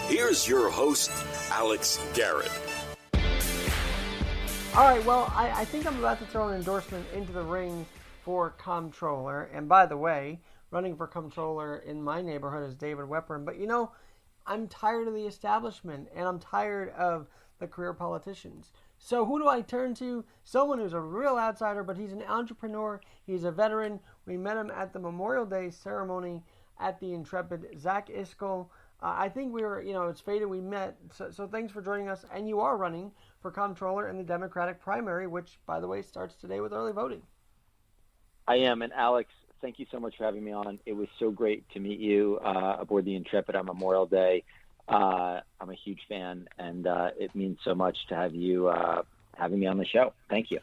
Here's your host, Alex Garrett. All right, well, I think I'm about to throw an endorsement into the ring for Comptroller. And by the way, running for Comptroller in my neighborhood is David Weprin. But, I'm tired of the establishment, and I'm tired of the career politicians. So who do I turn to? Someone who's a real outsider, but he's an entrepreneur. He's a veteran. We met him at the Memorial Day ceremony at the Intrepid. Zach Iscol. I think we were, it's fated we met. So thanks for joining us. And you are running for Comptroller in the Democratic primary, which, by the way, starts today with early voting. I am. And Alex, thank you so much for having me on. It was so great to meet you aboard the Intrepid on Memorial Day. I'm a huge fan, and it means so much to have you having me on the show. Thank you.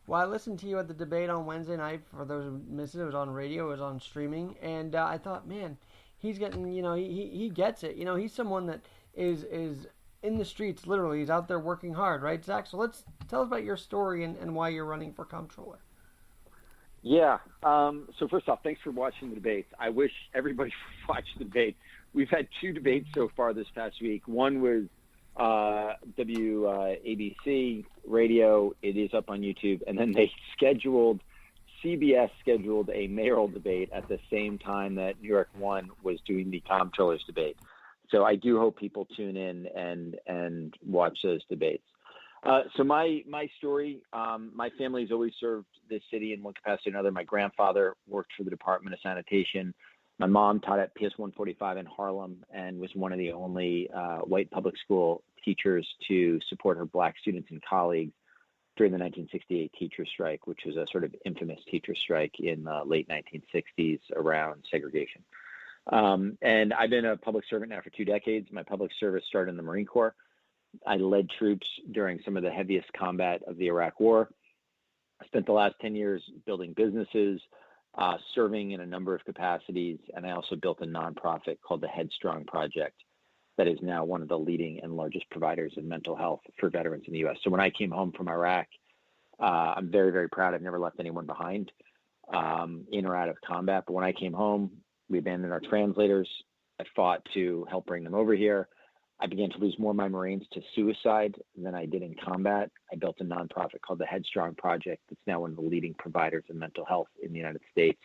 Well, I listened to you at the debate on Wednesday night. For those who missed it, it was on radio, it was on streaming, and I thought, man, he's getting, he gets it. He's someone that is in the streets, literally. He's out there working hard, right, Zach? So let's tell us about your story and why you're running for Comptroller. Yeah. So first off, thanks for watching the debates. I wish everybody watched the debate. We've had two debates so far this past week. One was WABC radio. It is up on YouTube. And then CBS scheduled a mayoral debate at the same time that New York One was doing the Comptroller's debate. So I do hope people tune in and watch those debates. So my story, my family's always served this city in one capacity or another. My grandfather worked for the Department of Sanitation. My mom taught at PS 145 in Harlem and was one of the only white public school teachers to support her black students and colleagues during the 1968 teacher strike, which was a sort of infamous teacher strike in the late 1960s around segregation. And I've been a public servant now for 2 decades. My public service started in the Marine Corps. I led troops during some of the heaviest combat of the Iraq War. I spent the last 10 years building businesses, serving in a number of capacities, and I also built a nonprofit called the Headstrong Project that is now one of the leading and largest providers of mental health for veterans in the U.S. So when I came home from Iraq, I'm very, very proud. I've never left anyone behind in or out of combat. But when I came home, we abandoned our translators. I fought to help bring them over here. I began to lose more of my Marines to suicide than I did in combat. I built a nonprofit called the Headstrong Project that's now one of the leading providers of mental health in the United States.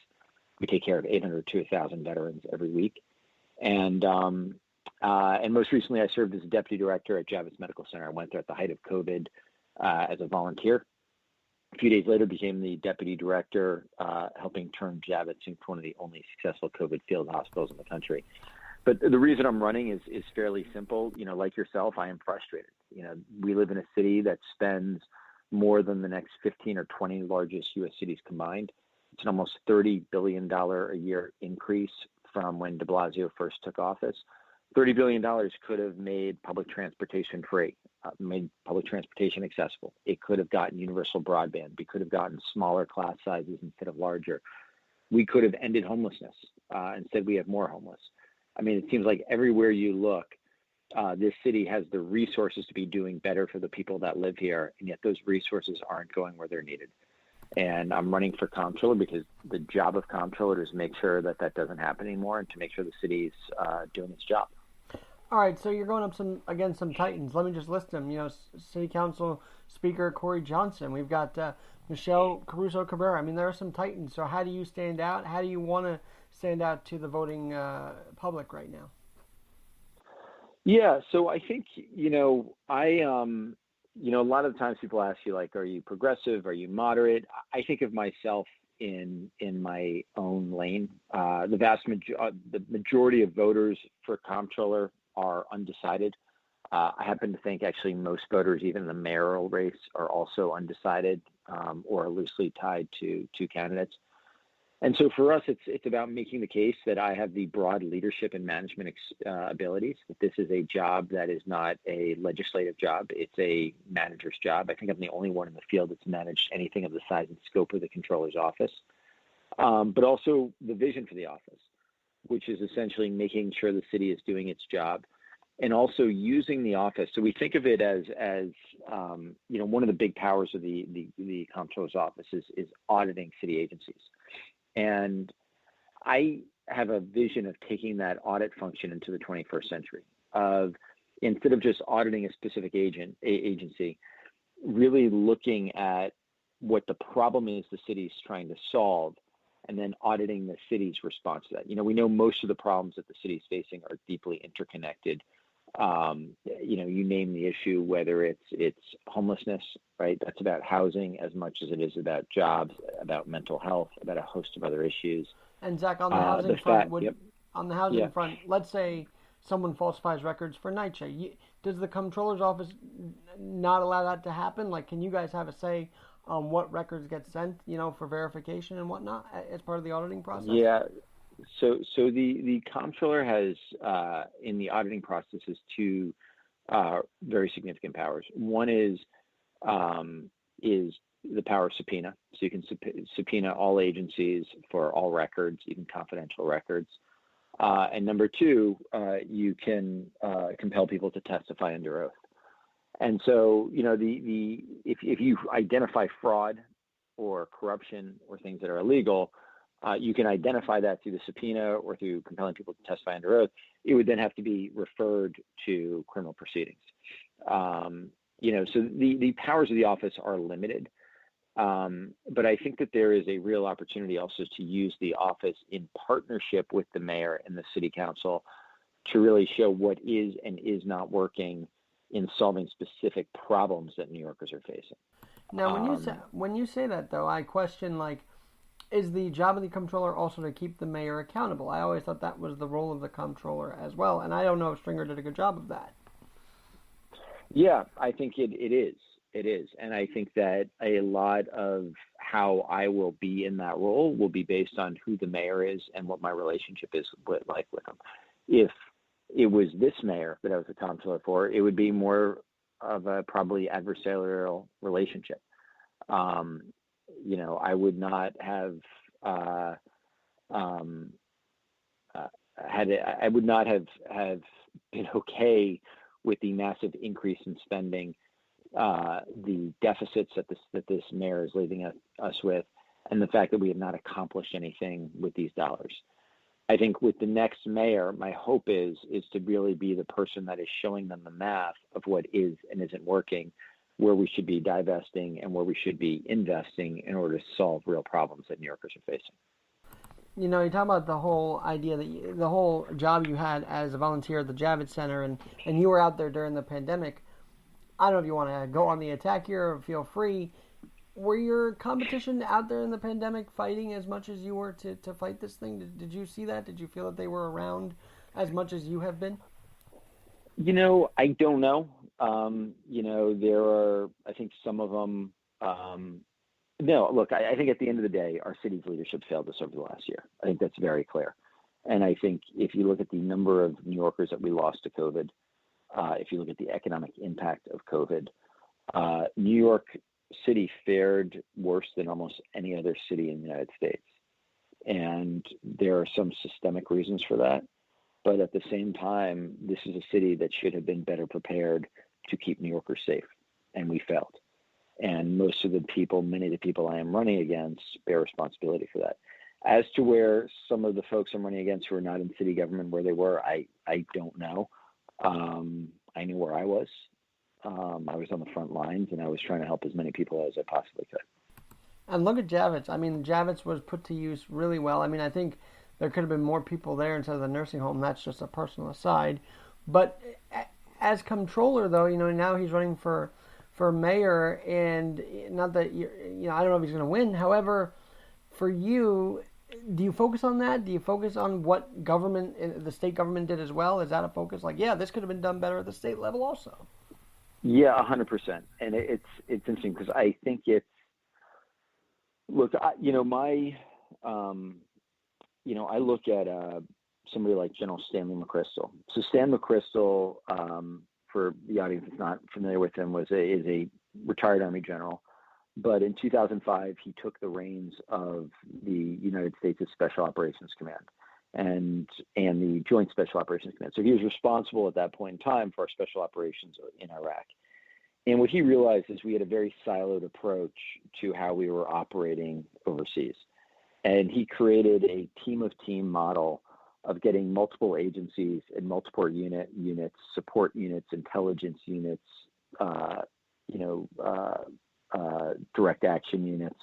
We take care of 800 to 1,000 veterans every week. And most recently, I served as a deputy director at Javits Medical Center. I went there at the height of COVID as a volunteer. A few days later, became the deputy director, helping turn Javits into one of the only successful COVID field hospitals in the country. But the reason I'm running is fairly simple. Like yourself, I am frustrated. We live in a city that spends more than the next 15 or 20 largest U.S. cities combined. It's an almost $30 billion a year increase from when de Blasio first took office. $30 billion could have made public transportation free, made public transportation accessible. It could have gotten universal broadband. We could have gotten smaller class sizes instead of larger. We could have ended homelessness. Instead, we have more homeless. I mean, it seems like everywhere you look, this city has the resources to be doing better for the people that live here, and yet those resources aren't going where they're needed. And I'm running for Comptroller because the job of Comptroller is to make sure that doesn't happen anymore and to make sure the city's doing its job. All right, so you're going up against some titans. Let me just list them. City Council Speaker Corey Johnson. We've got Michelle Caruso Cabrera. I mean, there are some titans. So how do you stand out? How do you want to stand out to the voting public right now? Yeah, so I think, a lot of times people ask you, like, are you progressive? Are you moderate? I think of myself in my own lane. The majority of voters for Comptroller are undecided. I happen to think actually most voters, even in the mayoral race, are also undecided or loosely tied to two candidates. And so for us, it's about making the case that I have the broad leadership and management abilities, that this is a job that is not a legislative job. It's a manager's job. I think I'm the only one in the field that's managed anything of the size and scope of the Comptroller's office, but also the vision for the office, which is essentially making sure the city is doing its job and also using the office. So we think of it as one of the big powers of the Comptroller's office is auditing city agencies. And I have a vision of taking that audit function into the 21st century. of, instead of just auditing a specific agency, really looking at what the problem is the city's trying to solve, and then auditing the city's response to that. We know most of the problems that the city's facing are deeply interconnected. You name the issue, whether it's homelessness, right? That's about housing as much as it is about jobs, about mental health, about a host of other issues. And Zach, on the housing front, let's say someone falsifies records for NYC. Does the Comptroller's office not allow that to happen? Like, can you guys have a say on what records get sent, for verification and whatnot as part of the auditing process? Yeah. So the Comptroller has in the auditing process is two very significant powers. One is the power of subpoena. So you can subpoena all agencies for all records, even confidential records. And number two, you can compel people to testify under oath. And so, if you identify fraud or corruption or things that are illegal, you can identify that through the subpoena or through compelling people to testify under oath. It would then have to be referred to criminal proceedings. So the powers of the office are limited. But I think that there is a real opportunity also to use the office in partnership with the mayor and the city council to really show what is and is not working in solving specific problems that New Yorkers are facing. Now, when you say that, though, I question, is the job of the Comptroller also to keep the mayor accountable? I always thought that was the role of the Comptroller as well, and I don't know if Stringer did a good job of that. Yeah, I think it is. It is. And I think that a lot of how I will be in that role will be based on who the mayor is and what my relationship is with him. If it was this mayor that I was a comptroller for, it would be more of a probably adversarial relationship. I would not have I would not have been okay with the massive increase in spending, the deficits that this mayor is leaving us with, and the fact that we have not accomplished anything with these dollars. I think with the next mayor, my hope is to really be the person that is showing them the math of what is and isn't working, where we should be divesting and where we should be investing in order to solve real problems that New Yorkers are facing. You talk about the whole idea that the whole job you had as a volunteer at the Javits Center, and you were out there during the pandemic. I don't know if you want to go on the attack here or feel free. Were your competition out there in the pandemic fighting as much as you were to fight this thing? Did you see that? Did you feel that they were around as much as you have been? I don't know. There are, I think some of them, no, look, I think at the end of the day, our city's leadership failed us over the last year. I think that's very clear. And I think if you look at the number of New Yorkers that we lost to COVID, if you look at the economic impact of COVID, New York City fared worse than almost any other city in the United States. And there are some systemic reasons for that. But at the same time, this is a city that should have been better prepared to keep New Yorkers safe. And we failed. And many of the people I am running against bear responsibility for that. As to where some of the folks I'm running against who are not in city government, where they were, I don't know. I knew where I was. I was on the front lines, and I was trying to help as many people as I possibly could. And look at Javits. Javits was put to use really well. I think there could have been more people there instead of the nursing home. That's just a personal aside. But as Comptroller, though, now he's running for mayor, and not that I don't know if he's going to win. However, for you, do you focus on that? Do you focus on what the state government did as well? Is that a focus? This could have been done better at the state level also. Yeah, 100%. And it's interesting because I think I look at somebody like General Stanley McChrystal. So Stan McChrystal, for the audience that's not familiar with him, is a retired Army general. But in 2005, he took the reins of the United States Special Operations Command and the Joint Special Operations Command. So he was responsible at that point in time for our special operations in Iraq. And what he realized is we had a very siloed approach to how we were operating overseas. And he created a team-of-team model of getting multiple agencies and multiple units, support units, intelligence units, direct action units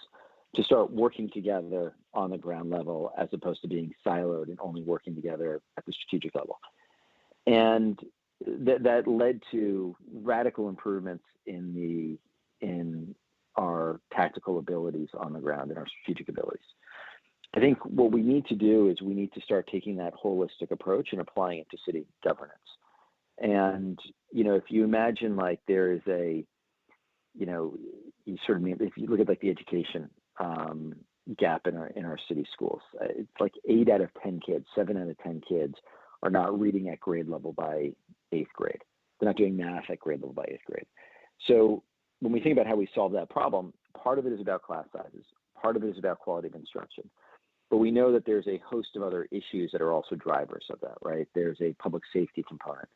to start working together on the ground level as opposed to being siloed and only working together at the strategic level. And that led to radical improvements in our tactical abilities on the ground and our strategic abilities. I think what we need to do is we need to start taking that holistic approach and applying it to city governance. And, if you imagine like there is if you look at like the education gap in our city schools, it's like 8 out of 10 kids, 7 out of 10 kids are not reading at grade level by 8th grade. They're not doing math at grade level by 8th grade. So when we think about how we solve that problem, part of it is about class sizes. Part of it is about quality of instruction. But we know that there's a host of other issues that are also drivers of that, right? There's a public safety component.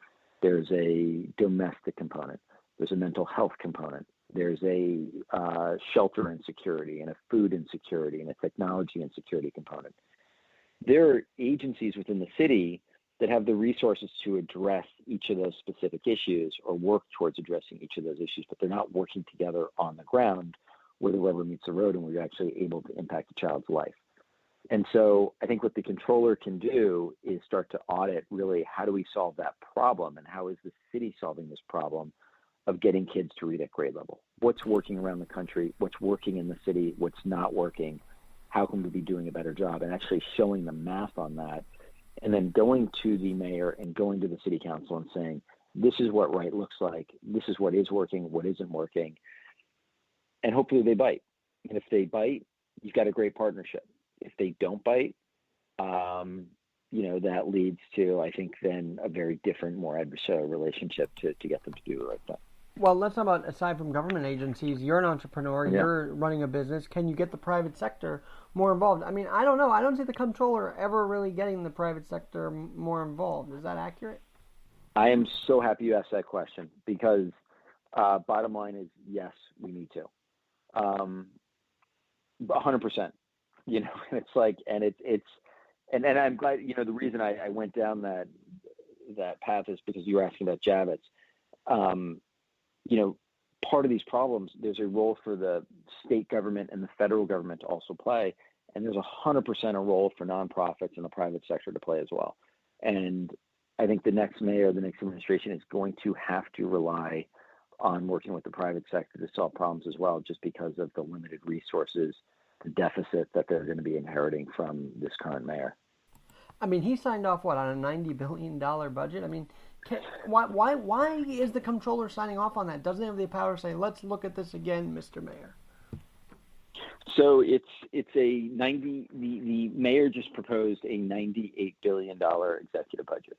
There's a domestic component. There's a mental health component. There's a shelter insecurity and a food insecurity and a technology insecurity component. There are agencies within the city that have the resources to address each of those specific issues or work towards addressing each of those issues, but they're not working together on the ground where the rubber meets the road and where you're actually able to impact a child's life. And so I think what the controller can do is start to audit really how do we solve that problem and how is the city solving this problem of getting kids to read at grade level? What's working around the country? What's working in the city? What's not working? How can we be doing a better job? And actually showing the math on that and then going to the mayor and going to the city council and saying, this is what right looks like. This is what is working, what isn't working. And hopefully they bite. And if they bite, you've got a great partnership. If they don't bite, that leads to, I think, then a very different, more adversarial relationship to get them to do the right thing. Well, let's talk about, aside from government agencies, you're an entrepreneur, Yeah. You're running a business. Can you get the private sector more involved? I mean, I don't know. I don't see the comptroller ever really getting the private sector more involved. Is that accurate? I am so happy you asked that question because bottom line is, yes, we need to. 100%. It's like, and and I'm glad, the reason I went down that path is because you were asking about Javits. Part of these problems, there's a role for the state government and the federal government to also play. And there's 100% a role for nonprofits and the private sector to play as well. And I think the next mayor, the next administration is going to have to rely on working with the private sector to solve problems as well, just because of the limited resources, the deficit that they're going to be inheriting from this current mayor. I mean, he signed off, on a $90 billion budget? I mean, why is the comptroller signing off on that? Doesn't he have the power to say, let's look at this again, Mr. Mayor? So it's a the mayor just proposed a $98 billion executive budget,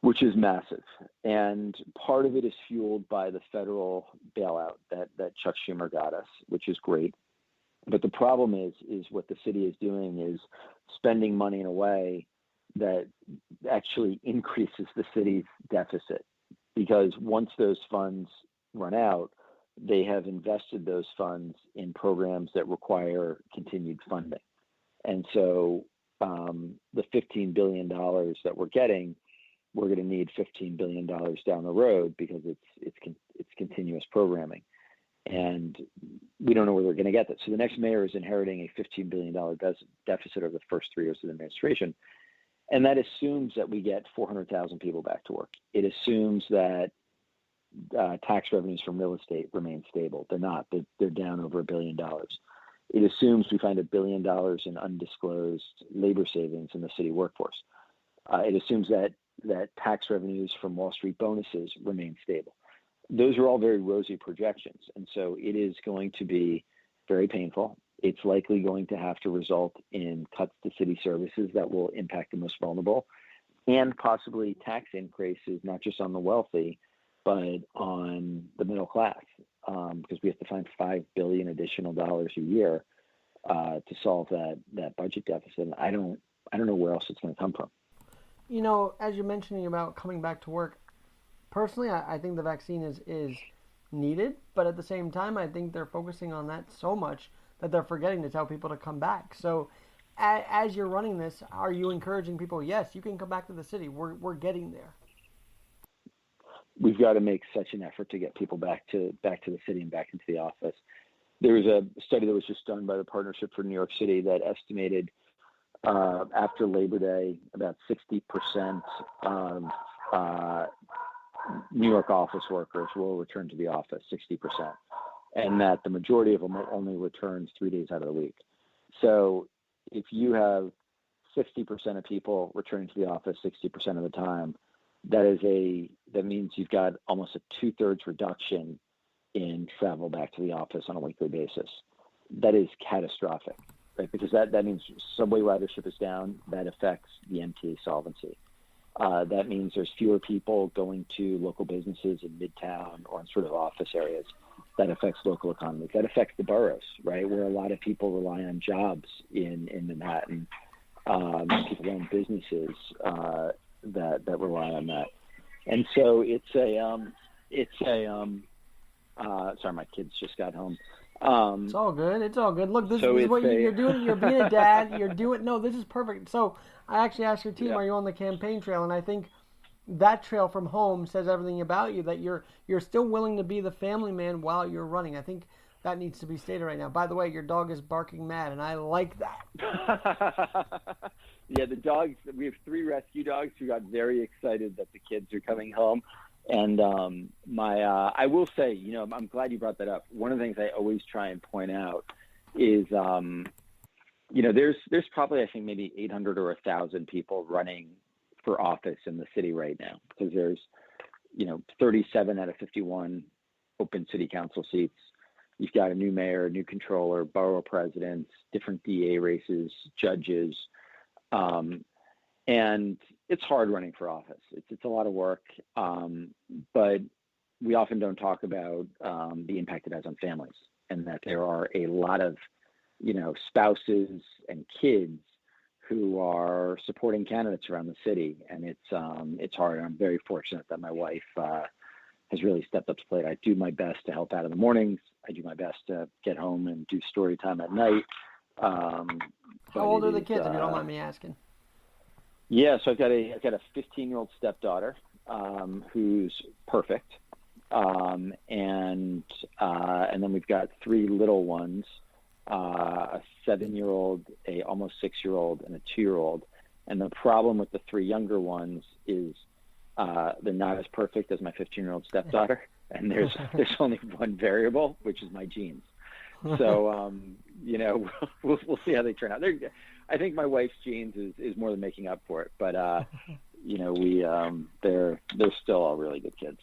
which is massive. And part of it is fueled by the federal bailout that Chuck Schumer got us, which is great. But the problem is what the city is doing is spending money in a way that actually increases the city's deficit, because once those funds run out, they have invested those funds in programs that require continued funding. And so the $15 billion that we're getting, we're going to need $15 billion down the road because it's continuous programming. And we don't know where they're going to get that. So the next mayor is inheriting a $15 billion deficit over the first 3 years of the administration. And that assumes that we get 400,000 people back to work. It assumes that tax revenues from real estate remain stable. They're not. They're down over $1 billion. It assumes we find $1 billion in undisclosed labor savings in the city workforce. It assumes that tax revenues from Wall Street bonuses remain stable. Those are all very rosy projections. And so it is going to be very painful. It's likely going to have to result in cuts to city services that will impact the most vulnerable, and possibly tax increases, not just on the wealthy, but on the middle class, because we have to find $5 billion additional dollars a year to solve that budget deficit. And I don't know where else it's going to come from. As you're mentioning about coming back to work, personally, I think the vaccine is needed, but at the same time, I think they're focusing on that so much that they're forgetting to tell people to come back. So as you're running this, are you encouraging people? Yes, you can come back to the city. We're getting there. We've got to make such an effort to get people back to the city and back into the office. There was a study that was just done by the Partnership for New York City that estimated after Labor Day, about 60% of New York office workers will return to the office, 60%, and that the majority of them will only return 3 days out of the week. So if you have 60% of people returning to the office 60% of the time, that means you've got almost a 2/3 reduction in travel back to the office on a weekly basis. That is catastrophic, right? Because that means subway ridership is down. That affects the MTA solvency. That means there's fewer people going to local businesses in Midtown or in sort of office areas. That affects local economies. That affects the boroughs, right, where a lot of people rely on jobs in Manhattan. People own businesses that rely on that. And so sorry, my kids just got home. It's all good. It's all good. Look, this is what you're doing. You're being a dad. No, this is perfect. So I actually asked your team, Are you on the campaign trail? And I think that trail from home says everything about you, that you're still willing to be the family man while you're running. I think that needs to be stated right now. By the way, your dog is barking mad, and I like that. Yeah, the dogs, we have 3 rescue dogs who got very excited that the kids are coming home. And I will say, I'm glad you brought that up. One of the things I always try and point out is, there's probably, I think, maybe 800 or 1,000 people running for office in the city right now, because there's, 37 out of 51 open city council seats. You've got a new mayor, new controller, borough presidents, different DA races, judges. And it's hard running for office. It's a lot of work, but we often don't talk about the impact it has on families, and that there are a lot of, spouses and kids who are supporting candidates around the city, and it's hard. And I'm very fortunate that my wife has really stepped up to the plate. I do my best to help out in the mornings. I do my best to get home and do story time at night. How old are the kids, if you don't mind me asking? Yeah, so I've got a 15-year-old stepdaughter who's perfect, and then we've got 3 little ones, a 7-year-old, a almost 6-year-old, and a 2-year-old. And the problem with the 3 younger ones is they're not as perfect as my 15-year-old stepdaughter, and there's only one variable, which is my genes. So we'll see how they turn out. I think my wife's genes is more than making up for it, but they're still all really good kids.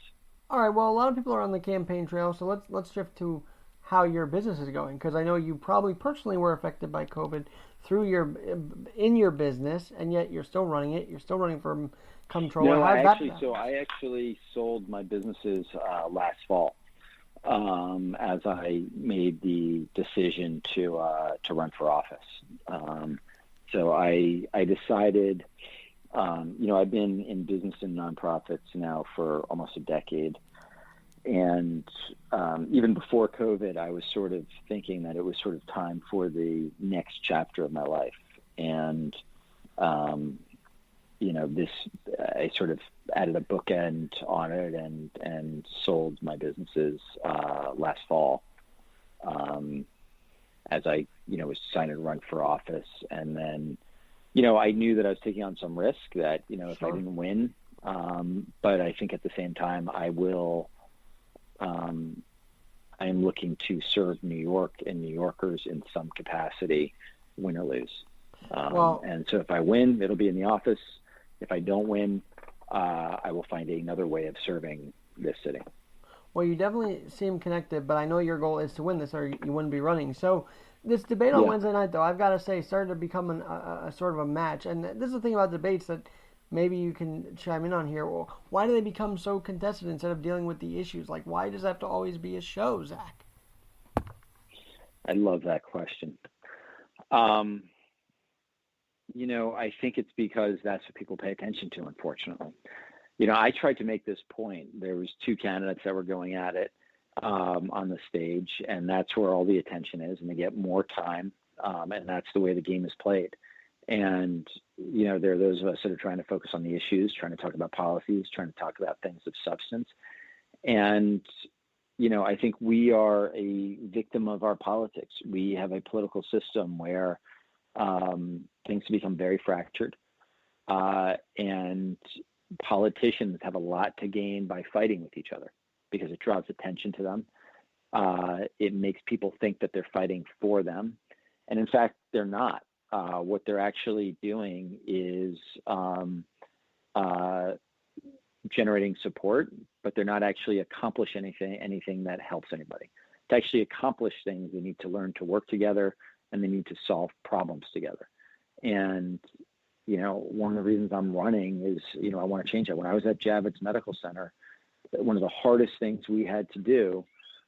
All right. Well, a lot of people are on the campaign trail, so let's shift to how your business is going, because I know you probably personally were affected by COVID in your business, and yet you're still running it. You're still running for Comptroller. No, I actually sold my businesses last fall. As I made the decision to run for office. So I decided, I've been in business and nonprofits now for almost a decade. And even before COVID, I was sort of thinking that it was sort of time for the next chapter of my life. And, I sort of added a bookend on it and sold my businesses last fall as I, was deciding to run for office. And then, I knew that I was taking on some risk that, if I didn't win, but I think at the same time I am looking to serve New York and New Yorkers in some capacity, win or lose. And so if I win, it'll be in the office. If I don't win, I will find another way of serving this city. Well, you definitely seem connected, but I know your goal is to win this, or you wouldn't be running. So this debate on Wednesday night, though, I've got to say, started to become a sort of a match. And this is the thing about debates that maybe you can chime in on here. Well, why do they become so contested instead of dealing with the issues? Like, why does it have to always be a show, Zach? I love that question. I think it's because that's what people pay attention to, unfortunately. I tried to make this point. There was 2 candidates that were going at it on the stage, and that's where all the attention is, and they get more time, and that's the way the game is played. And, there are those of us that are trying to focus on the issues, trying to talk about policies, trying to talk about things of substance. And, I think we are a victim of our politics. We have a political system where things become very fractured. And politicians have a lot to gain by fighting with each other because it draws attention to them. It makes people think that they're fighting for them. And in fact, they're not. What they're actually doing is generating support, but they're not actually accomplishing anything that helps anybody. To actually accomplish things, they need to learn to work together and they need to solve problems together. And, one of the reasons I'm running is, I want to change that. When I was at Javits Medical Center, one of the hardest things we had to do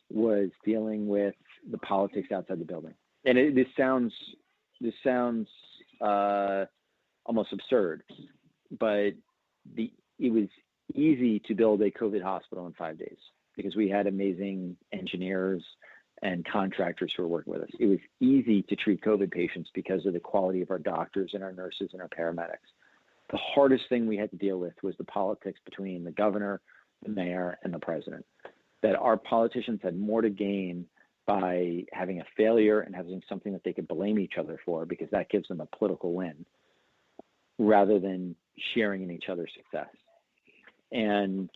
was dealing with the politics outside the building. And this sounds almost absurd, but it was easy to build a COVID hospital in 5 days because we had amazing engineers and contractors who were working with us. It was easy to treat COVID patients because of the quality of our doctors and our nurses and our paramedics. The hardest thing we had to deal with was the politics between the governor, the mayor, and the president. That our politicians had more to gain by having a failure and having something that they could blame each other for because that gives them a political win rather than sharing in each other's success. And,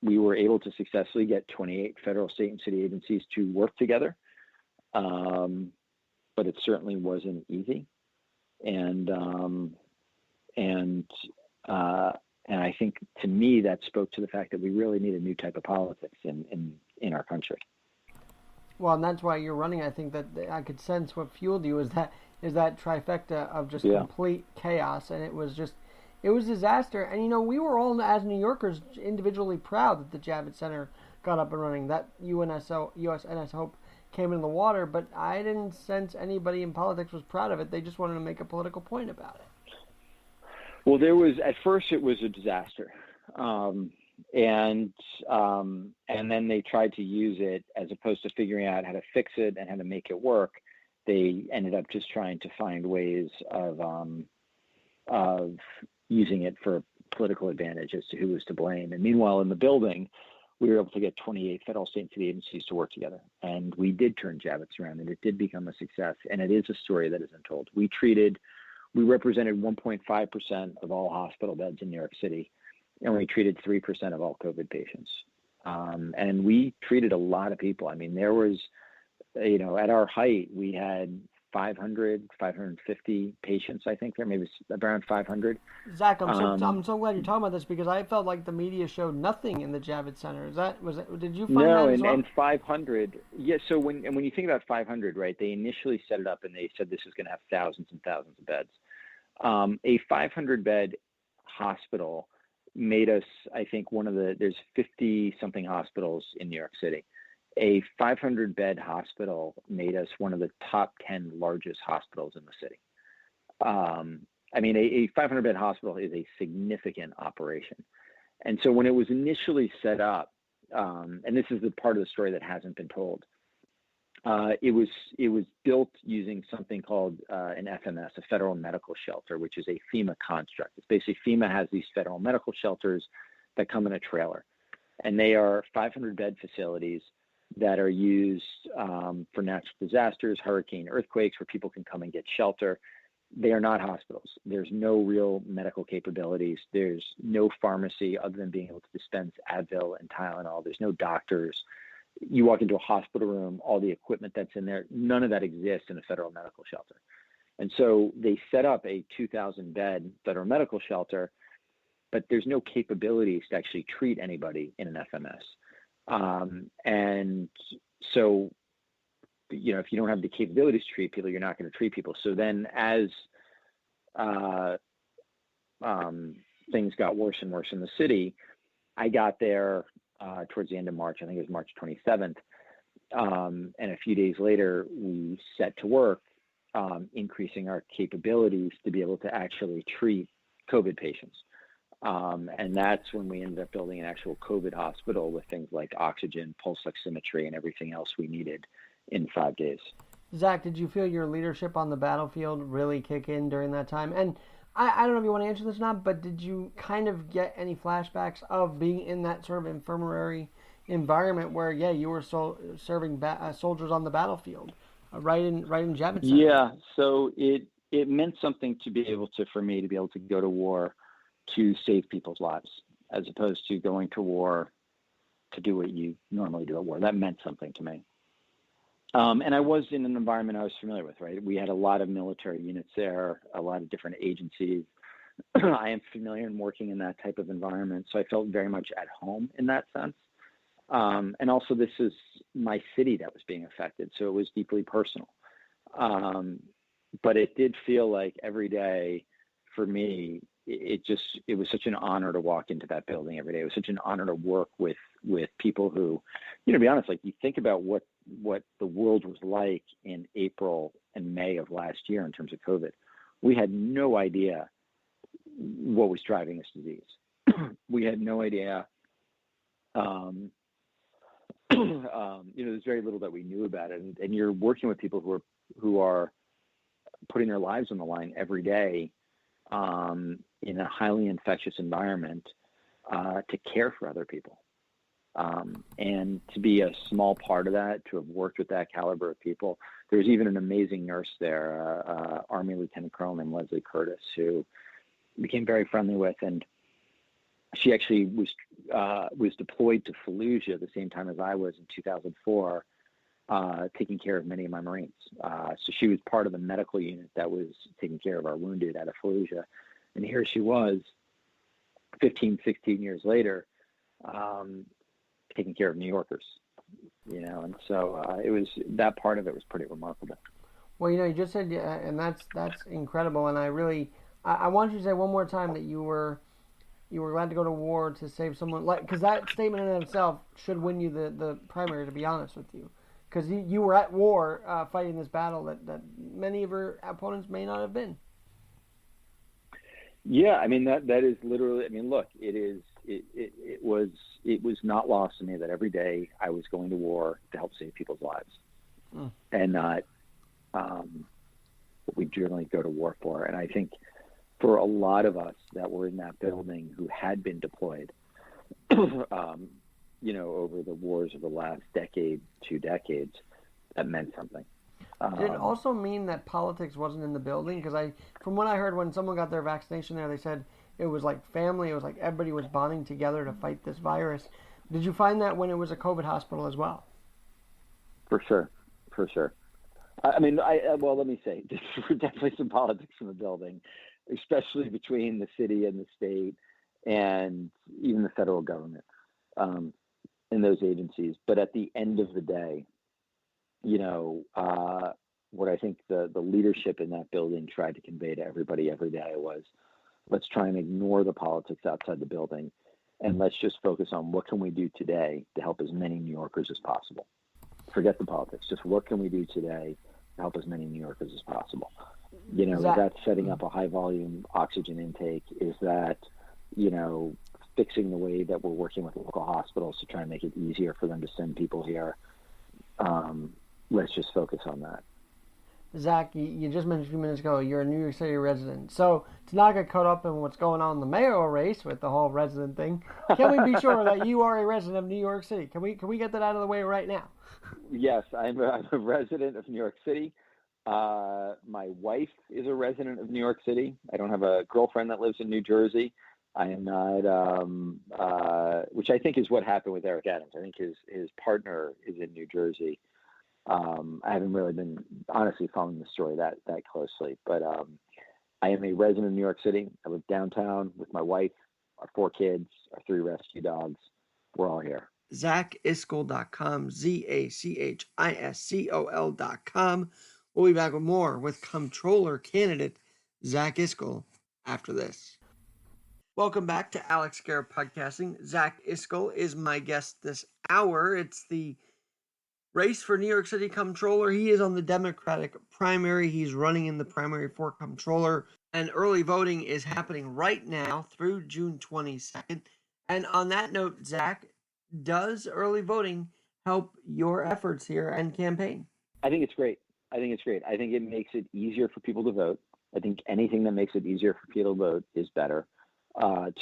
we were able to successfully get 28 federal, state, and city agencies to work together. But it certainly wasn't easy. And I think to me that spoke to the fact that we really need a new type of politics in our country. Well, and that's why you're running. I think that I could sense what fueled you is that trifecta of just complete chaos, and it was disaster. And we were all as New Yorkers individually proud that the Javits Center got up and running, that USNS Hope came in the water, but I didn't sense anybody in politics was proud of it. They just wanted to make a political point about it. Well, at first it was a disaster. And then they tried to use it as opposed to figuring out how to fix it and how to make it work. They ended up just trying to find ways of using it for political advantage as to who was to blame. And meanwhile, in the building, we were able to get 28 federal, state, and city agencies to work together. And we did turn Javits around, and it did become a success. And it is a story that isn't told. We represented 1.5% of all hospital beds in New York City, and we treated 3% of all COVID patients. And we treated a lot of people. I mean, there was, at our height, we had 550 patients, I think there, maybe around 500. Zach, I'm so glad you're talking about this because I felt like the media showed nothing in the Javits Center. Did you find that as well? And 500, yeah. So when you think about 500, right, they initially set it up and they said this is going to have thousands and thousands of beds. A 500-bed hospital made us, I think, there's 50-something hospitals in New York City. A 500-bed hospital made us one of the top 10 largest hospitals in the city. A 500-bed hospital is a significant operation. And so when it was initially set up, and this is the part of the story that hasn't been told, it was built using something called an FMS, a federal medical shelter, which is a FEMA construct. It's basically FEMA has these federal medical shelters that come in a trailer, and they are 500-bed facilities that are used for natural disasters, hurricane, earthquakes, where people can come and get shelter. They are not hospitals. There's no real medical capabilities. There's no pharmacy other than being able to dispense Advil and Tylenol. There's no doctors. You walk into a hospital room, all the equipment that's in there, none of that exists in a federal medical shelter. And so they set up a 2,000-bed federal medical shelter, but there's no capabilities to actually treat anybody in an FMS. And so, if you don't have the capabilities to treat people, you're not going to treat people. So then as things got worse and worse in the city, I got there towards the end of March. I think it was March 27th. And a few days later, we set to work increasing our capabilities to be able to actually treat COVID patients. And that's when we ended up building an actual COVID hospital with things like oxygen, pulse oximetry, and everything else we needed in 5 days. Zach, did you feel your leadership on the battlefield really kick in during that time? And I don't know if you want to answer this or not, but did you kind of get any flashbacks of being in that sort of infirmary environment where, yeah, you were serving soldiers on the battlefield, right in Javits Center? Yeah, so it meant something to be able to, for me, to be able to go to war to save people's lives, as opposed to going to war to do what you normally do at war. That meant something to me. And I was in an environment I was familiar with, right? We had a lot of military units there, a lot of different agencies. I am familiar in working in that type of environment, so I felt very much at home in that sense. And also, this is my city that was being affected, so it was deeply personal. But it did feel like every day for me, it was such an honor to walk into that building every day. It was such an honor to work with people who, to be honest, like you think about what the world was like in April and May of last year in terms of COVID. We had no idea what was driving this disease. We had no idea. There's very little that we knew about it, and you're working with people who are putting their lives on the line every day in a highly infectious environment to care for other people. And to be a small part of that, to have worked with that caliber of people. There was even an amazing nurse there, Army Lieutenant Colonel named Leslie Curtis, who became very friendly with, and she actually was deployed to Fallujah the same time as I was in 2004, taking care of many of my Marines. So she was part of the medical unit that was taking care of our wounded out of Fallujah. And here she was 15, 16 years later, taking care of New Yorkers, and so it was, that part of it was pretty remarkable. Well, you just said, and that's incredible. And I want you to say one more time that you were glad to go to war to save someone, because that statement in itself should win you the primary, to be honest with you, because you were at war fighting this battle that many of your opponents may not have been. Yeah, I mean that is literally. I mean, look, it was not lost to me that every day I was going to war to help save people's lives, and not what we generally go to war for. And I think for a lot of us that were in that building who had been deployed, over the wars of the last decade, 2 decades, that meant something. Did it also mean that politics wasn't in the building? Because from what I heard, when someone got their vaccination there, they said it was like family. It was like everybody was bonding together to fight this virus. Did you find that when it was a COVID hospital as well? For sure. I mean, well, let me say, there were definitely some politics in the building, especially between the city and the state and even the federal government in those agencies. But at the end of the day, what I think the leadership in that building tried to convey to everybody every day was, let's try and ignore the politics outside the building, and let's just focus on what can we do today to help as many New Yorkers as possible. Forget the politics. Just what can we do today to help as many New Yorkers as possible? That's setting up a high volume oxygen intake. Is that, fixing the way that we're working with local hospitals to try and make it easier for them to send people here. Let's just focus on that. Zach, you just mentioned a few minutes ago you're a New York City resident. So to not get caught up in what's going on in the mayoral race with the whole resident thing, can we be sure that you are a resident of New York City? Can we get that out of the way right now? Yes, I'm a resident of New York City. My wife is a resident of New York City. I don't have a girlfriend that lives in New Jersey. I am not, which I think is what happened with Eric Adams. I think his partner is in New Jersey. I haven't really been honestly following the story that closely, but I am a resident of New York City. I live downtown with my wife, our 4 kids, our 3 rescue dogs. We're all here. ZachIscol.com, ZachIscol.com. We'll be back with more with Comptroller candidate Zach Iscol after this. Welcome back to Alex Garrett Podcasting. Zach Iscol is my guest this hour. It's the race for New York City Comptroller. He is on the Democratic primary. He's running in the primary for Comptroller. And early voting is happening right now through June 22nd. And on that note, Zach, does early voting help your efforts here and campaign? I think it's great. I think it's great. I think it makes it easier for people to vote. I think anything that makes it easier for people to vote is better.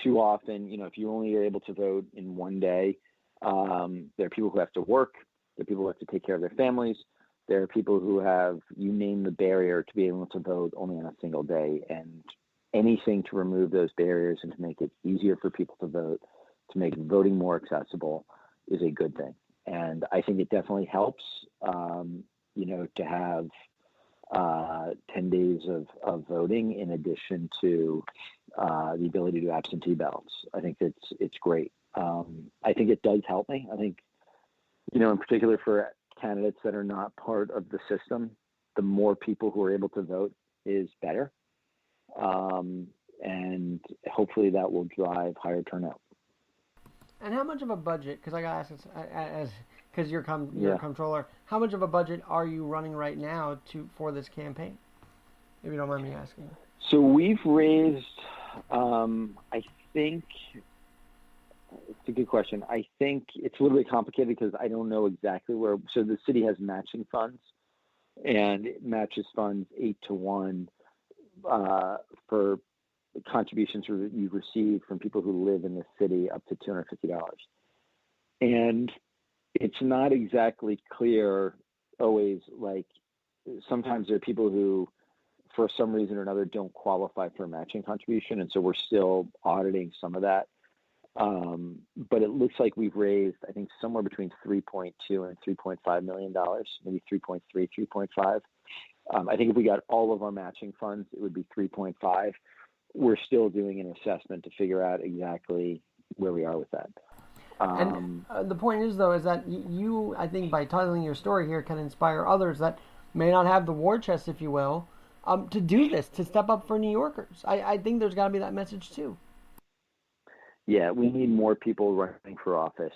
Too often, if you only are able to vote in one day, there are people who have to work. There are people who have to take care of their families. There are people who have, you name the barrier to be able to vote only on a single day. And anything to remove those barriers and to make it easier for people to vote, to make voting more accessible, is a good thing. And I think it definitely helps, to have 10 days of voting in addition to the ability to do absentee ballots. I think it's great. I think it does help me. I think, in particular for candidates that are not part of the system, the more people who are able to vote is better. And hopefully that will drive higher turnout. And how much of a budget, because I got to ask, because you're a comptroller, how much of a budget are you running right now for this campaign, if you don't mind me asking? So we've raised, I think, it's a good question. I think it's a little bit complicated because I don't know exactly where. So the city has matching funds, and it matches funds 8-1 for contributions you receive from people who live in the city up to $250. And it's not exactly clear always, like sometimes there are people who, for some reason or another, don't qualify for a matching contribution. And so we're still auditing some of that. But it looks like we've raised, I think, somewhere between $3.2 and $3.5 million, maybe 3.3, 3.5. I think if we got all of our matching funds, it would be 3.5. We're still doing an assessment to figure out exactly where we are with that. And the point is, though, is that you, I think, by telling your story here, can inspire others that may not have the war chest, if you will, to do this, to step up for New Yorkers. I think there's got to be that message, too. Yeah, we need more people running for office.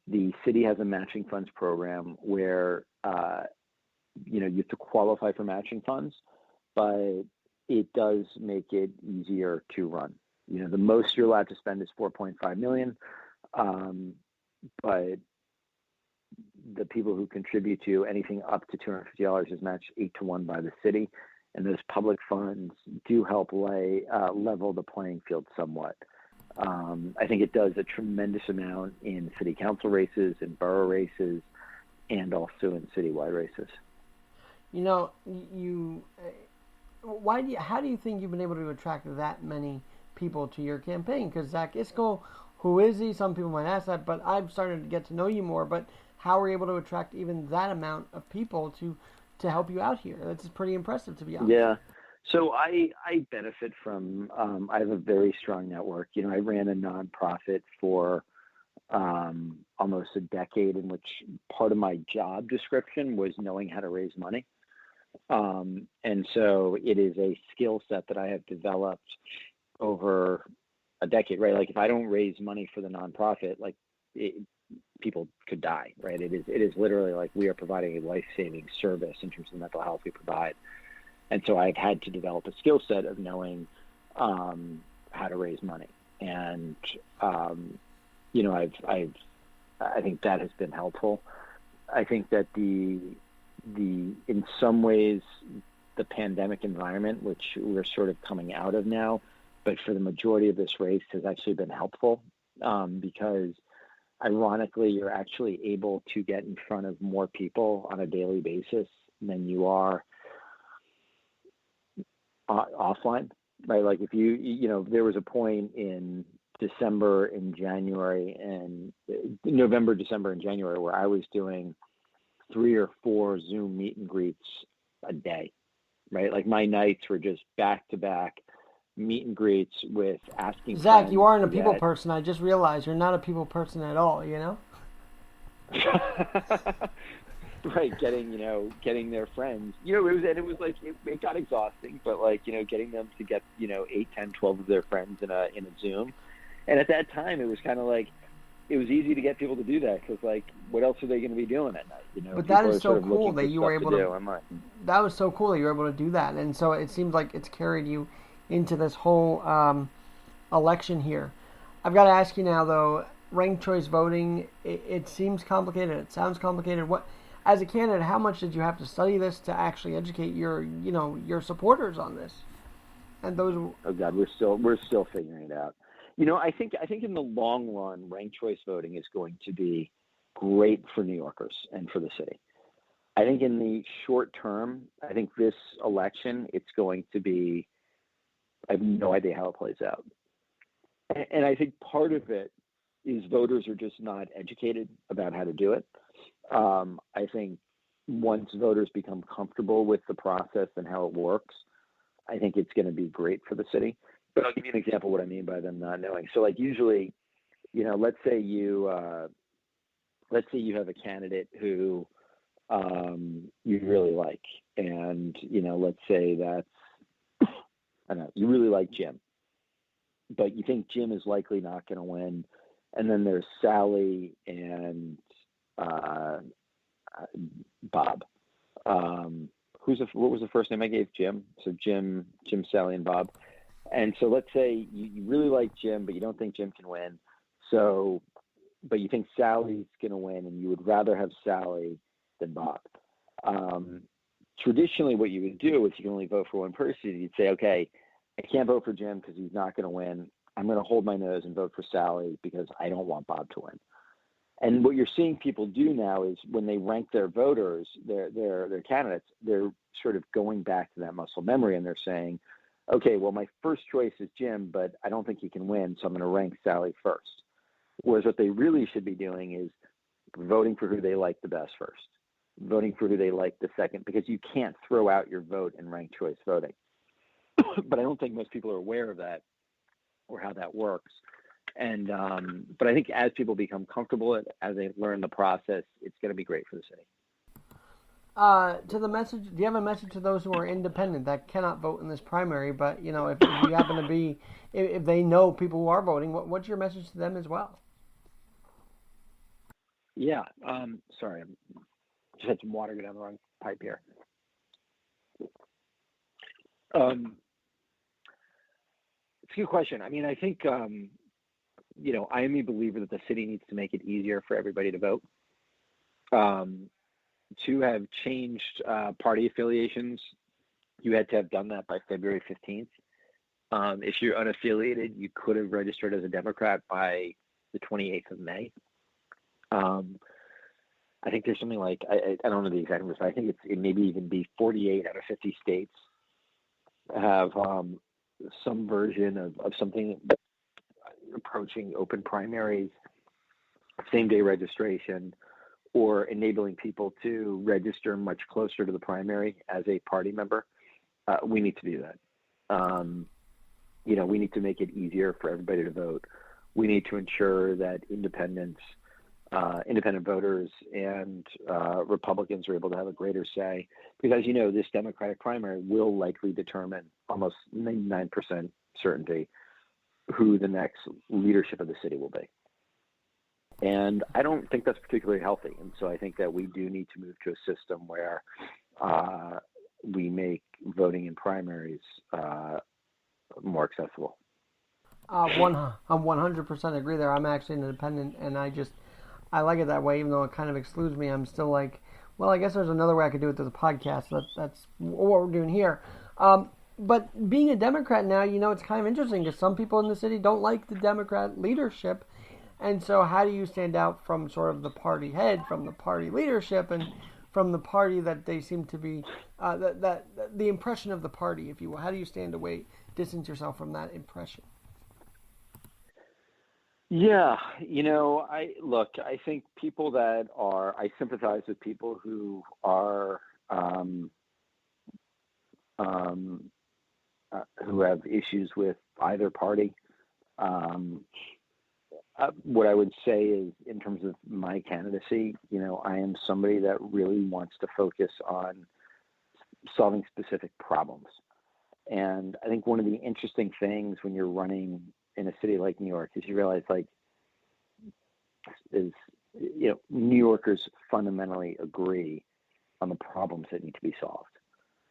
The city has a matching funds program where, you have to qualify for matching funds, but it does make it easier to run. The most you're allowed to spend is $4.5 million. But the people who contribute to anything up to $250 is matched 8-1 by the city. And those public funds do help level the playing field somewhat. I think it does a tremendous amount in city council races, in borough races, and also in citywide races. How do you think you've been able to attract that many people to your campaign? Because Zach Iscol, who is he? Some people might ask that, but I've started to get to know you more. But how are you able to attract even that amount of people to help you out here? That's pretty impressive, to be honest. Yeah. So I benefit from, I have a very strong network. I ran a nonprofit for almost a decade in which part of my job description was knowing how to raise money. And so it is a skill set that I have developed over a decade, right? Like if I don't raise money for the nonprofit, people could die, right? It is literally like we are providing a life-saving service in terms of mental health we provide. And so I've had to develop a skill set of knowing how to raise money. And, I think that has been helpful. I think that in some ways, the pandemic environment, which we're sort of coming out of now, but for the majority of this race has actually been helpful because ironically, you're actually able to get in front of more people on a daily basis than you are offline, right? Like if there was a point in December and January and November, December and January where I was doing 3 or 4 Zoom meet and greets a day, right? Like my nights were just back to back meet and greets with asking Zach, you aren't a people person. I just realized you're not a people person at all, Right, getting their friends. It got exhausting, but getting them to get 8, 10, 12 of their friends in a Zoom. And at that time it was kind of like it was easy to get people to do that because what else are they going to be doing at night? But that is so cool that you were able to. That was so cool that you were able to do that, and so it seems like it's carried you into this whole election here. I've got to ask you now, though. Ranked choice voting. It seems complicated. It sounds complicated. as a candidate, how much did you have to study this to actually educate your supporters on this? And those. Oh God, we're still figuring it out. I think in the long run, ranked choice voting is going to be great for New Yorkers and for the city. I think in the short term, I think this election, it's going to be, I have no idea how it plays out. And I think part of it is voters are just not educated about how to do it. I think once voters become comfortable with the process and how it works, I think it's going to be great for the city. But I'll give you an example of what I mean by them not knowing. So like usually, let's say you have a candidate who you really like, and let's say that's, I don't know, you really like Jim, but you think Jim is likely not going to win, and then there's Sally and Bob. What was the first name I gave? Jim. So Jim, Sally, and Bob. And so let's say you really like Jim, but you don't think Jim can win. So, but you think Sally's going to win, and you would rather have Sally than Bob. Traditionally, what you would do is you can only vote for one person. You'd say, okay, I can't vote for Jim because he's not going to win. I'm going to hold my nose and vote for Sally because I don't want Bob to win. And what you're seeing people do now is when they rank their voters, their candidates, they're sort of going back to that muscle memory, and they're saying, okay, well, my first choice is Jim, but I don't think he can win, so I'm going to rank Sally first. Whereas what they really should be doing is voting for who they like the best first, voting for who they like the second, because you can't throw out your vote in ranked choice voting. But I don't think most people are aware of that or how that works. And but I think as people become comfortable, as they learn the process, it's going to be great for the city. To the message, do you have a message to those who are independent that cannot vote in this primary, but if you happen to be, if they know people who are voting, what's your message to them as well? Yeah, sorry, I just had some water go down the wrong pipe here. It's a good question. I mean, I think I am a believer that the city needs to make it easier for everybody to vote. To have changed party affiliations, you had to have done that by February 15th. If you're unaffiliated, you could have registered as a Democrat by the 28th of May. I think there's something like, I don't know the exact numbers, but I think it maybe even be 48 out of 50 states have some version of something approaching open primaries, same-day registration, or enabling people to register much closer to the primary as a party member. We need to do that. We need to make it easier for everybody to vote. We need to ensure that independent voters and Republicans are able to have a greater say, because as you know, this Democratic primary will likely determine almost 99% certainty who the next leadership of the city will be. And I don't think that's particularly healthy. And so I think that we do need to move to a system where we make voting in primaries more accessible. I 100% agree there. I'm actually an independent, and I like it that way, even though it kind of excludes me. I'm still like, well, I guess there's another way I could do it through the podcast. That's what we're doing here. But being a Democrat now, it's kind of interesting because some people in the city don't like the Democrat leadership. And so how do you stand out from sort of the party head, from the party leadership, and from the party that they seem to be, the impression of the party, if you will? How do you stand away, distance yourself from that impression? Yeah, I think I sympathize with people who are, who have issues with either party. What I would say is, in terms of my candidacy, I am somebody that really wants to focus on solving specific problems. And I think one of the interesting things when you're running in a city like New York is you realize, New Yorkers fundamentally agree on the problems that need to be solved.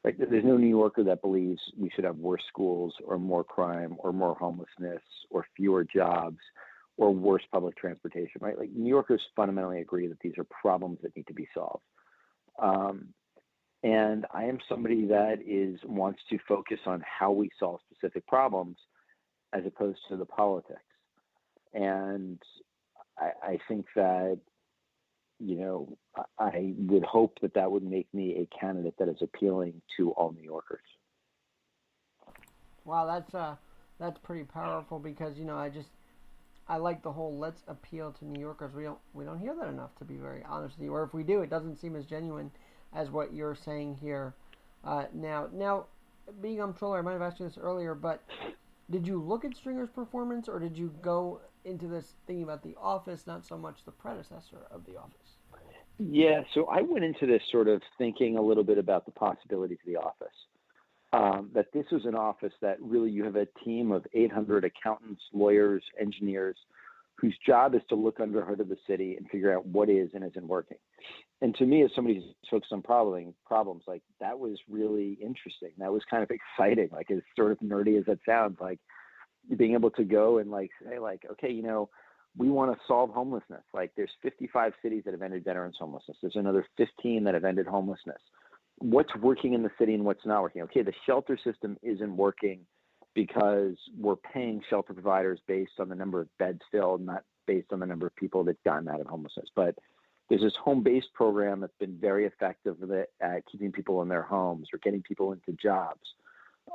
Like, there's no New Yorker that believes we should have worse schools or more crime or more homelessness or fewer jobs or worse public transportation, right? Like, New Yorkers fundamentally agree that these are problems that need to be solved. And I am somebody that wants to focus on how we solve specific problems as opposed to the politics. And I think that, I would hope that would make me a candidate that is appealing to all New Yorkers. Wow, that's pretty powerful because I like the whole let's appeal to New Yorkers. We don't hear that enough, to be very honest with you. Or if we do, it doesn't seem as genuine as what you're saying here now. Now, being comptroller, I might have asked you this earlier, but did you look at Stringer's performance, or did you go into this thinking about The Office, not so much the predecessor of The Office? Yeah, so I went into this sort of thinking a little bit about the possibilities of The Office. That this was an office that really you have a team of 800 accountants, lawyers, engineers, whose job is to look under the hood of the city and figure out what is and isn't working. And to me, as somebody who's focused on problems, like that was really interesting. That was kind of exciting, like as sort of nerdy as that sounds, like being able to go and like say like, okay, we want to solve homelessness. Like there's 55 cities that have ended veterans homelessness. There's another 15 that have ended homelessness. What's working in the city and what's not working? Okay, the shelter system isn't working because we're paying shelter providers based on the number of beds filled, not based on the number of people that've gotten out of homelessness. But there's this home-based program that's been very effective at keeping people in their homes or getting people into jobs,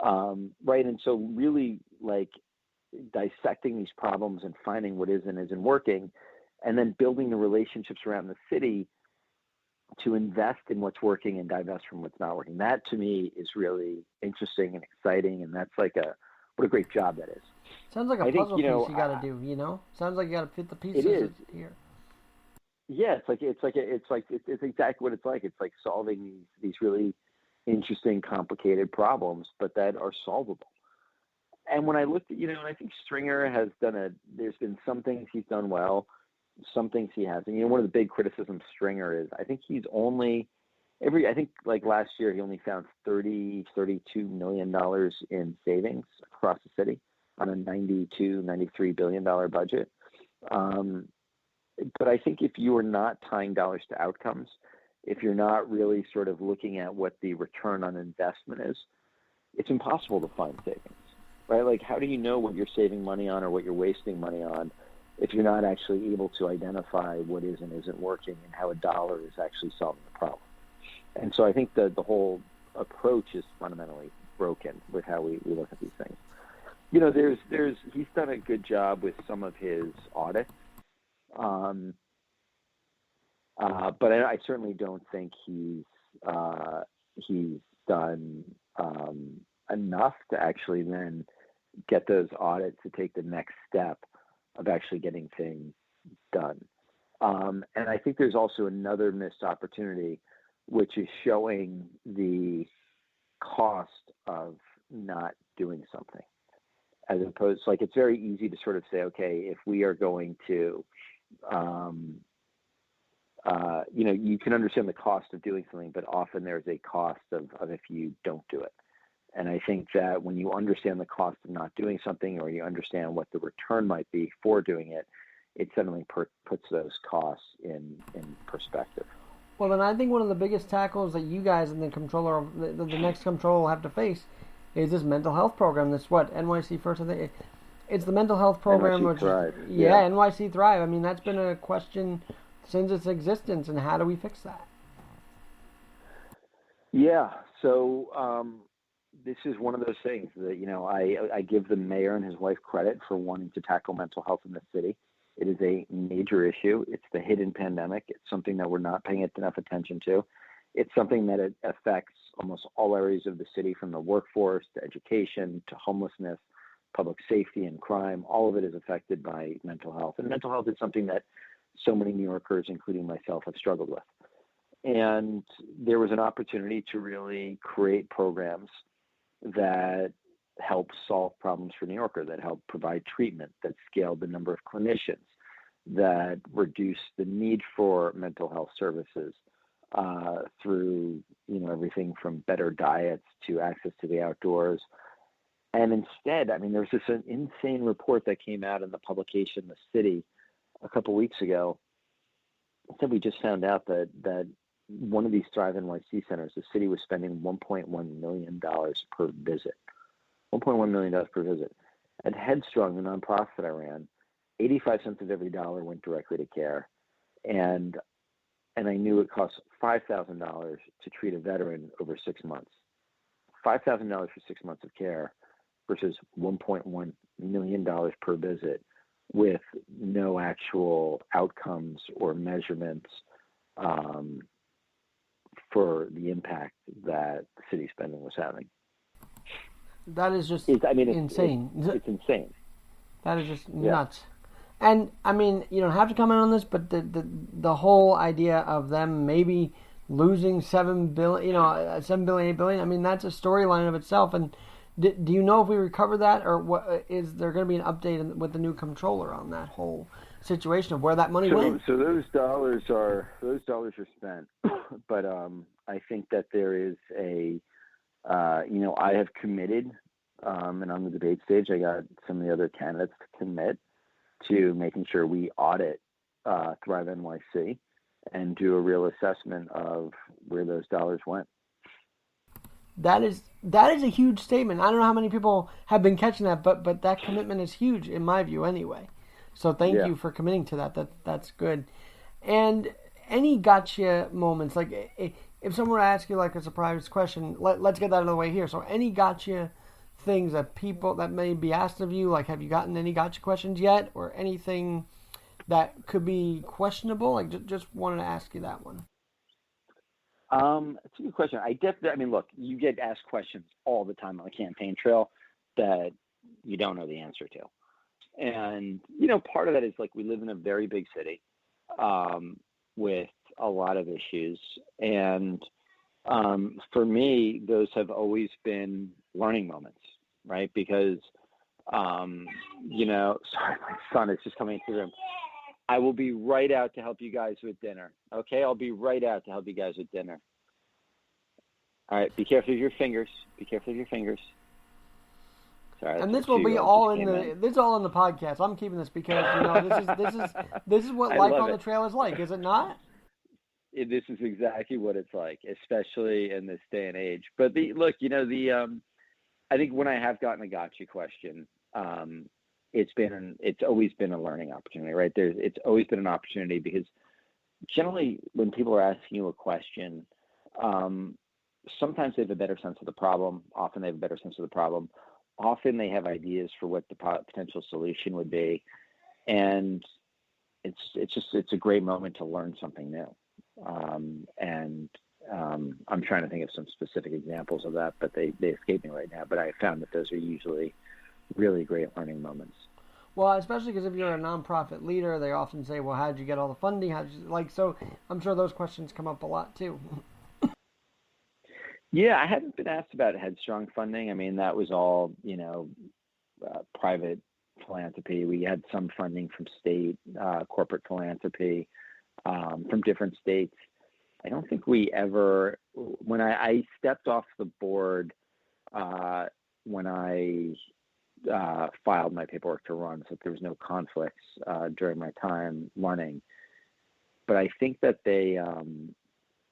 right? And so really like dissecting these problems and finding what is and isn't working, and then building the relationships around the city to invest in what's working and divest from what's not working. That to me is really interesting and exciting, and that's like what a great job that is. Sounds like a puzzle piece you got to do. Sounds like you got to fit the pieces here. Yeah, it's exactly what it's like. It's like solving these really interesting, complicated problems, but that are solvable. And when I looked at, I think Stringer has there's been some things he's done well, some things he hasn't. One of the big criticisms of Stringer is I think he's only I think like last year he only found $32 million in savings across the city on a $93 billion budget. But I think if you are not tying dollars to outcomes, if you're not really sort of looking at what the return on investment is, it's impossible to find savings, right? Like, how do you know what you're saving money on or what you're wasting money on if you're not actually able to identify what is and isn't working and how a dollar is actually solving the problem? And so I think the whole approach is fundamentally broken with how we look at these things. He's done a good job with some of his audits. But I certainly don't think he's done enough to actually then get those audits to take the next step of actually getting things done. And I think there's also another missed opportunity, which is showing the cost of not doing something. As opposed, like, it's very easy to sort of say, okay, if we are going to, you can understand the cost of doing something, but often there's a cost of if you don't do it. And I think that when you understand the cost of not doing something, or you understand what the return might be for doing it, it suddenly puts those costs in perspective. Well, then I think one of the biggest tackles that you guys and the comptroller, the next comptroller will have to face is this mental health program. That's what, NYC First, I think. It's the mental health program. NYC Thrive. NYC Thrive. I mean, that's been a question since its existence, and how do we fix that? Yeah, so this is one of those things that, I give the mayor and his wife credit for wanting to tackle mental health in the city. It is a major issue. It's the hidden pandemic. It's something that we're not paying enough attention to. It's something that it affects almost all areas of the city, from the workforce to education to homelessness, public safety and crime. All of it is affected by mental health. And mental health is something that so many New Yorkers, including myself, have struggled with. And there was an opportunity to really create programs that help solve problems for New Yorkers, that help provide treatment, that scaled the number of clinicians, that reduced the need for mental health services through, everything from better diets to access to the outdoors. And instead, there was this insane report that came out in the publication, The City, a couple weeks ago. It said we just found out that one of these Thrive NYC centers, the city was spending $1.1 million per visit. $1.1 million per visit. At Headstrong, the nonprofit that I ran, 85 cents of every dollar went directly to care. And I knew it cost $5,000 to treat a veteran over 6 months. $5,000 for 6 months of care versus $1.1 million per visit with no actual outcomes or measurements for the impact that the city spending was having. That is just insane. It's insane. That is just nuts. And I mean, you don't have to comment on this, but the whole idea of them maybe losing $7 billion, $7 billion, $8 billion. I mean, that's a storyline of itself. And do you know if we recover that, or what is there going to be an update with the new comptroller on that whole situation of where that money went? So those dollars are spent, but I think that there is I have committed, and on the debate stage, I got some of the other candidates to commit to making sure we audit Thrive NYC and do a real assessment of where those dollars went. That is a huge statement. I don't know how many people have been catching that, but that commitment is huge in my view anyway. So thank you for committing to that. That's good. And any gotcha moments, like if someone were to ask you like a surprise question, let's get that out of the way here. So any gotcha things that people that may be asked of you, like have you gotten any gotcha questions yet, or anything that could be questionable? Like just wanted to ask you that one. It's a good question. Look, you get asked questions all the time on the campaign trail that you don't know the answer to. And, part of that is like we live in a very big city with a lot of issues. And for me, those have always been learning moments, right? Because, sorry, my son is just coming into the room. I will be right out to help you guys with dinner. Okay, I'll be right out to help you guys with dinner. All right, be careful of your fingers. Sorry. And this will be all in the podcast. I'm keeping this because this is what life on the trail is like, is it not? This is exactly what it's like, especially in this day and age. But I think when I have gotten a gotcha question, it's always been a learning opportunity, right? It's always been an opportunity because generally when people are asking you a question, sometimes they have a better sense of the problem. Often they have a better sense of the problem. Often they have ideas for what the potential solution would be. And it's a great moment to learn something new. I'm trying to think of some specific examples of that, but they escape me right now. But I found that those are usually really great learning moments. Well, especially because if you're a nonprofit leader, they often say, well, how did you get all the funding? So I'm sure those questions come up a lot too. Yeah, I haven't been asked about Headstrong funding. I mean, that was all, private philanthropy. We had some funding from state, corporate philanthropy, from different states. I don't think we ever, when I stepped off the board, when I filed my paperwork to run, so there was no conflicts during my time running. But I think that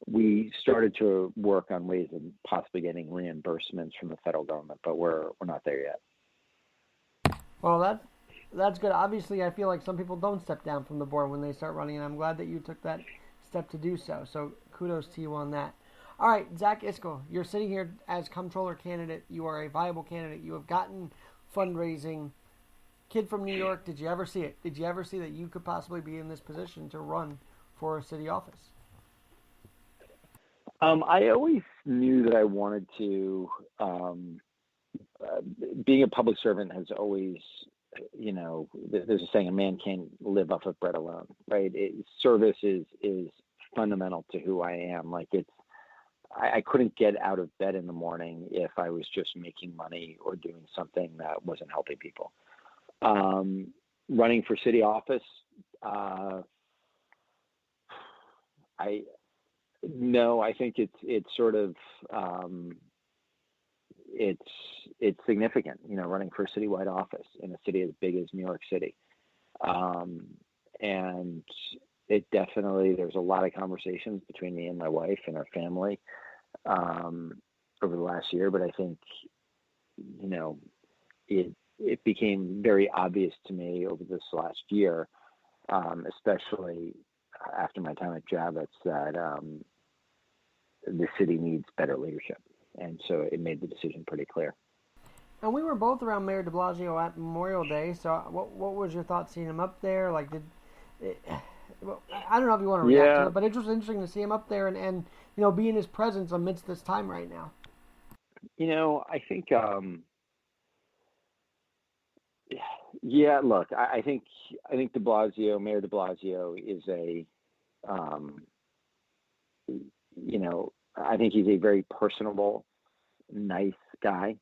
we started to work on ways of possibly getting reimbursements from the federal government, but we're not there yet. Well, that's good. Obviously, I feel like some people don't step down from the board when they start running, and I'm glad that you took that step to do so. So kudos to you on that. All right, Zach Iscol, you're sitting here as Comptroller candidate. You are a viable candidate. You have gotten fundraising. Kid from New York, did you ever see it? Did you ever see that you could possibly be in this position to run for a city office? I always knew that I wanted to. Being a public servant has always, there's a saying, a man can't live off of bread alone, right? Service is fundamental to who I am. Like I couldn't get out of bed in the morning if I was just making money or doing something that wasn't helping people. Running for city office, I think it's sort of it's significant, running for a citywide office in a city as big as New York City, and it definitely, there's a lot of conversations between me and my wife and our family over the last year, but I think, it became very obvious to me over this last year, especially after my time at Javits, that the city needs better leadership. And so it made the decision pretty clear. And we were both around Mayor de Blasio at Memorial Day, so what was your thought seeing him up there? Like, I don't know if you want to react to it, but it was interesting to see him up there and be in his presence amidst this time right now. I think, look, I think de Blasio, Mayor de Blasio is I think he's a very personable, nice guy.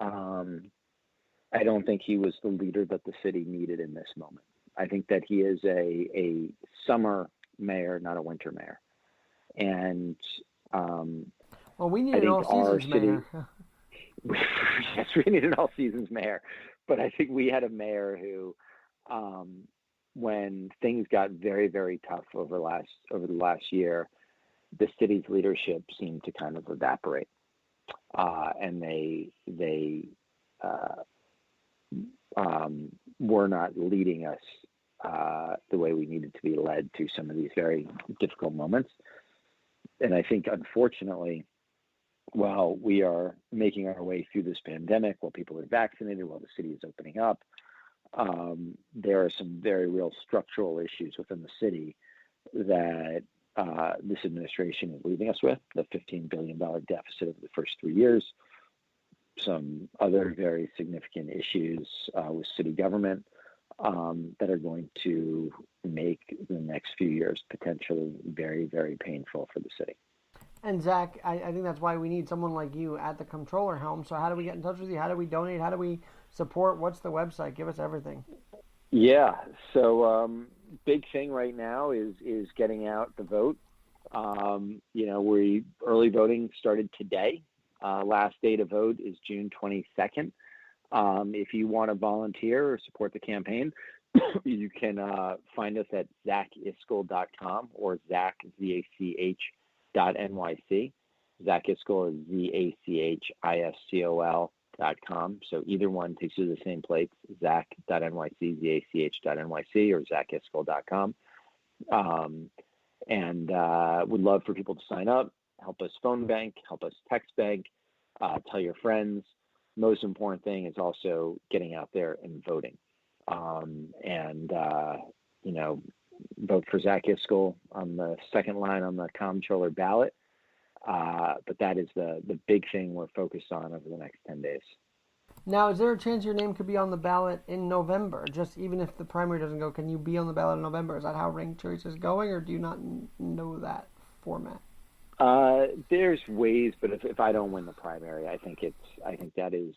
I don't think he was the leader that the city needed in this moment. I think that he is a summer mayor, not a winter mayor. And we need an all-seasons mayor. Yes, we need an all-seasons mayor. But I think we had a mayor who, when things got very, very tough over the last year, the city's leadership seemed to kind of evaporate, and they were not leading us the way we needed to be led through some of these very difficult moments. And I think, unfortunately, while we are making our way through this pandemic, while people are vaccinated, while the city is opening up, there are some very real structural issues within the city that this administration is leaving us with, the $15 billion deficit over the first 3 years, some other very significant issues with city government that are going to make the next few years potentially very, very painful for the city. And Zach, I think that's why we need someone like you at the Comptroller helm. So how do we get in touch with you? How do we donate? How do we support? What's the website? Give us everything. Yeah. So big thing right now is getting out the vote. Early voting started today. Last day to vote is June 22nd. If you want to volunteer or support the campaign, you can find us at zachiscol.com or Zach, Z-A-C-H, .nyc. Zach Iscol is ZACHISCOL.com. So either one takes you to the same place, Zach.nyc, ZACH.nyc, or zachiscol.com. And would love for people to sign up, help us phone bank, help us text bank, tell your friends. Most important thing is also getting out there and voting. Vote for Zach Iscol on the second line on the Comptroller ballot. But that is the big thing we're focused on over the next 10 days. Now, is there a chance your name could be on the ballot in November? Just even if the primary doesn't go, can you be on the ballot in November? Is that how ranked choice is going, or do you not know that format? There's ways, but if I don't win the primary, I think that is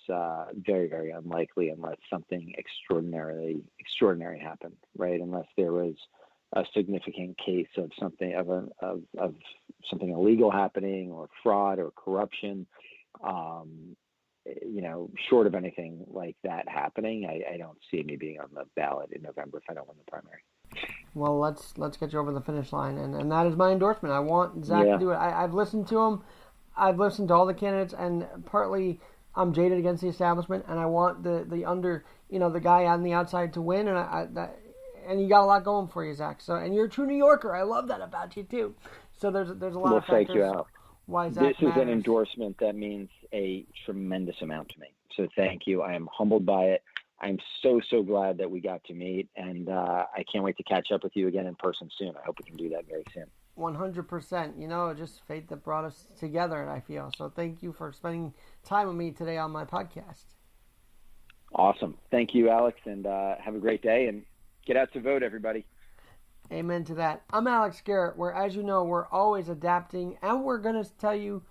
very, very unlikely unless something extraordinary happened, right? Unless there was a significant case of something of something illegal happening or fraud or corruption. Short of anything like that happening, I don't see me being on the ballot in November if I don't win the primary. Well, let's get you over the finish line, and that is my endorsement. I want Zach to do it. I've listened to him. I've listened to all the candidates, and partly I'm jaded against the establishment, and I want the guy on the outside to win, and you got a lot going for you, Zach. So, and you're a true New Yorker. I love that about you too. So there's a lot of factors. Thank you, Al. Why Zach This is matters. an endorsement that means a tremendous amount to me. So thank you. I am humbled by it. I'm so glad that we got to meet, and I can't wait to catch up with you again in person soon. I hope we can do that very soon. 100%. Just fate that brought us together, and I feel. So thank you for spending time with me today on my podcast. Awesome. Thank you, Alex, and have a great day, and get out to vote, everybody. Amen to that. I'm Alex Garrett, where, as you know, we're always adapting, and we're going to tell you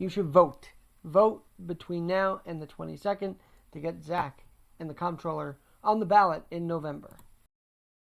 should vote. Vote between now and the 22nd to get Zach and the Comptroller on the ballot in November.